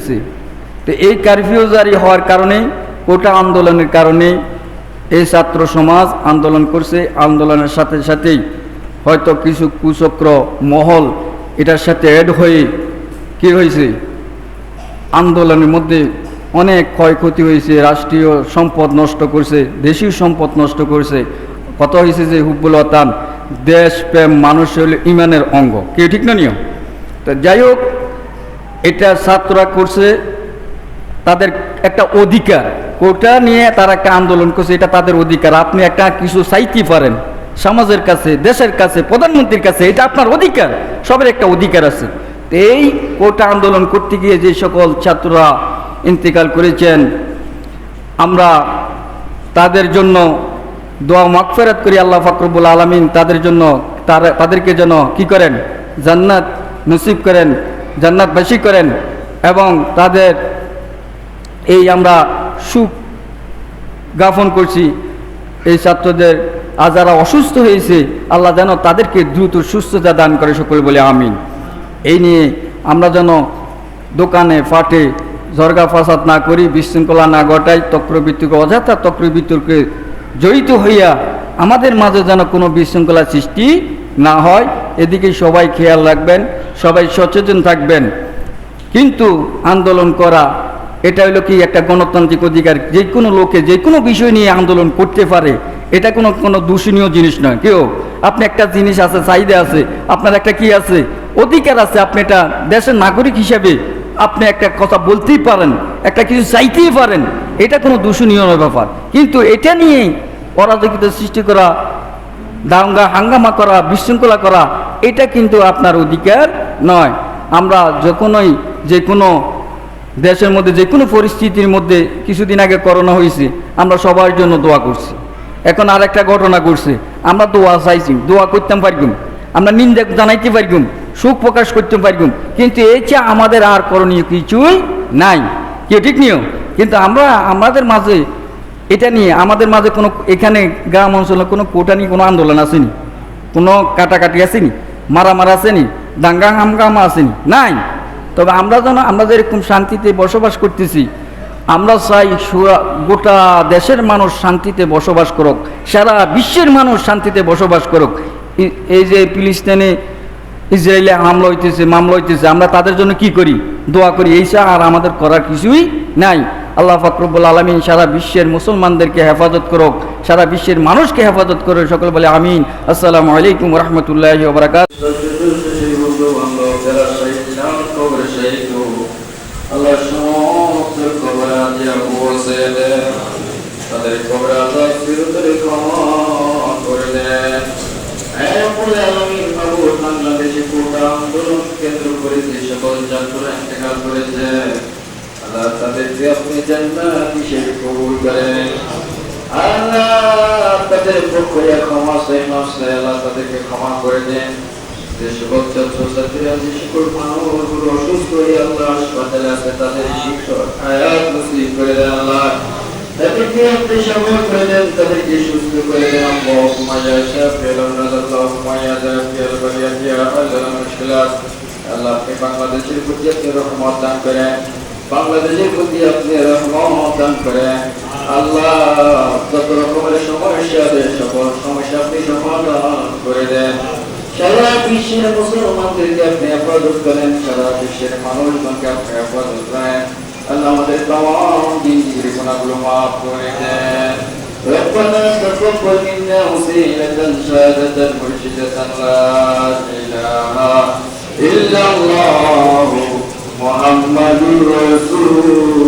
দিছে। তো এই কারফিউ জারি হওয়ার কারণে, কোটা আন্দোলনের কারণে এই ছাত্র সমাজ আন্দোলন করছে। আন্দোলনের সাথে সাথেই হয়তো কিছু কুচক্র মহল এটার সাথে অ্যাড হয়ে কি হয়েছে, আন্দোলনের মধ্যে অনেক ক্ষয়ক্ষতি হয়েছে, রাষ্ট্রীয় সম্পদ নষ্ট করছে, দেশীয় সম্পদ নষ্ট করছে। কত হয়েছে যে হুব্বুল ওয়াতান, দেশ প্রেম মানুষ হল ইমানের অঙ্গ, কি ঠিক না নিয়ম? তো যাই হোক, এটা ছাত্ররা করছে, তাদের একটা অধিকার, কোটা নিয়ে তারা একটা আন্দোলন করছে, এটা তাদের অধিকার। আপনি একটা কিছু চাইতে পারেন সমাজের কাছে, দেশের কাছে, প্রধানমন্ত্রীর কাছে, এটা আপনার অধিকার, সবার একটা অধিকার আছে। তো এই কোটা আন্দোলন করতে গিয়ে যে সকল ছাত্ররা ইন্তেকাল করেছেন, আমরা তাদের জন্য দোয়া মাগফিরাত করি। আল্লাহ পাক রব্বুল আলামিন তাদের জন্য তাদেরকে যেন কি করেন, জান্নাত নসিব করেন, জান্নাতবাসী করেন, এবং তাদের এই আমরা সুখ জ্ঞাপন করছি। এই ছাত্রদের আজ যারা অসুস্থ হয়েছে, আল্লাহ যেন তাদেরকে দ্রুত সুস্থতা দান করে, সকলে বলে আমিন। এই নিয়ে আমরা যেন দোকানে ফাটে ঝরগা ফাসাদ না করি, বিশৃঙ্খলা না ঘটাই, তক্রবৃত্তিকে অযথা তক্রবৃত্তিকে জড়িত হইয়া আমাদের মাঝে যেন কোনো বিশৃঙ্খলা সৃষ্টি না হয়, এদিকে সবাই খেয়াল রাখবেন, সবাই সচেতন থাকবেন। কিন্তু আন্দোলন করা এটা হলো কি একটা গণতান্ত্রিক অধিকার, যে কোনো লোকে যে কোনো বিষয় নিয়ে আন্দোলন করতে পারে, এটা কোনো দূষণীয় জিনিস নয়। কেউ আপনি একটা জিনিস আছে, চাহিদা আছে, আপনার একটা কি আছে, অধিকার আছে, আপনি এটা দেশের নাগরিক হিসেবে আপনি একটা কথা বলতেই পারেন, একটা কিছু চাইতেই পারেন, এটা কোনো দূষণীয় ব্যাপার। কিন্তু এটা নিয়ে অরাজকতা সৃষ্টি করা, দাঙ্গা হাঙ্গামা করা, বিশৃঙ্খলা করা, এটা কিন্তু আপনার অধিকার নয়। আমরা যখনই যে কোনো দেশের মধ্যে যে কোনো পরিস্থিতির মধ্যে, কিছুদিন আগে করোনা হয়েছে, আমরা সবার জন্য দোয়া করছি। এখন আর একটা ঘটনা ঘটছে, আমরা দোয়া চাইছি, দোয়া করতে পারগুম, আমরা নিন্দা জানাইতে পারগুম, সুখ প্রকাশ করতে পারগুম, কিন্তু এই চেয়ে আমাদের আর করণীয় কিছুই নাই, কি ঠিক নিও? কিন্তু আমাদের মাঝে এটা নিয়ে আমাদের মাঝে কোনো, এখানে গ্রাম অঞ্চলে কোনো কোটা নিয়ে কোনো আন্দোলন আসেনি, কোনো কাটাকাটি আসেনি, মারামারা আসেনি, দাঙ্গা হাঙ্গামা আসেনি, নাই। তবে আমরা এরকম শান্তিতে বসবাস করতেছি, আমরা চাই গোটা দেশের মানুষ শান্তিতে বসবাস করুক, সারা বিশ্বের মানুষ শান্তিতে বসবাস করুক। এই যে ফিলিস্তিনে ইসরায়েলে মামলা হইতেছে, আমরা তাদের জন্য কি করি, দোয়া করি, এই আর আমাদের করার কিছুই নাই। আল্লাহ পাক রব্বুল আলামিন সারা বিশ্বের মুসলমানদেরকে হেফাজত করুক, সারা বিশ্বের মানুষকে হেফাজত করুক, সকল বলে আমিন। আসসালামু আলাইকুম ওয়া রাহমাতুল্লাহি ওয়া বারাকাতুহু। আল্লাহ সমস্ত কবর আজিয়া বসে দেন, তাদের কবর আজাব ফিরতে ক্ষমা করে দেন। বাংলাদেশে কোটা আন্দোলন কেন্দ্র করে যে সকল ছাত্ররা ইন্তেকাল করেছে, আল্লাহ তাদেরকে আপনি জান্নাত হিসেবে কবুল করেন। আল্লাহ তাদের পক্ষে ক্ষমা চাই, আল্লাহ তাদেরকে ক্ষমা করে দেন। যে সকল ছাত্রছাত্রীরা, যে সকল মানুষগুলো অসুস্থ হয়ে আল্লাহ হাসপাতালে আছে, তাদের শিক্ষক হায়াত নসিব করে দেন। আল্লাহ তাদেরকে আপনি সফল করে দেন, তাদেরকে সুস্থ করে দেন। আল্লাহুম্মা ইয়া শাফি'ল আমরাদ, আল্লাহুম্মা ইয়া দাফি'ল বালিয়াত, ইয়া হাল্লাল মুশকিলাত। আল্লাহ আপনি বাংলাদেশের প্রতি আপনি রহমত দান করেন, বাংলাদেশের প্রতি আপনি রহমত দান করেন। আল্লাহ যত রকমের সমস্যা আছে, সকল সমস্যা আপনি সমাধান করে দেন। সারা বিশ্বের মুসলমানদেরকে আপনি হেফাজত করেন, সারা বিশ্বের মানুষজনকে আপনি হেফাজত করেন। আল্লাহ আমাদের তামাম দিনের গুনাহগুলো মাফ করে দেন। ربنا تقبل منا وسيلة شهادة مرشدة لا إله إلا الله محمد رسول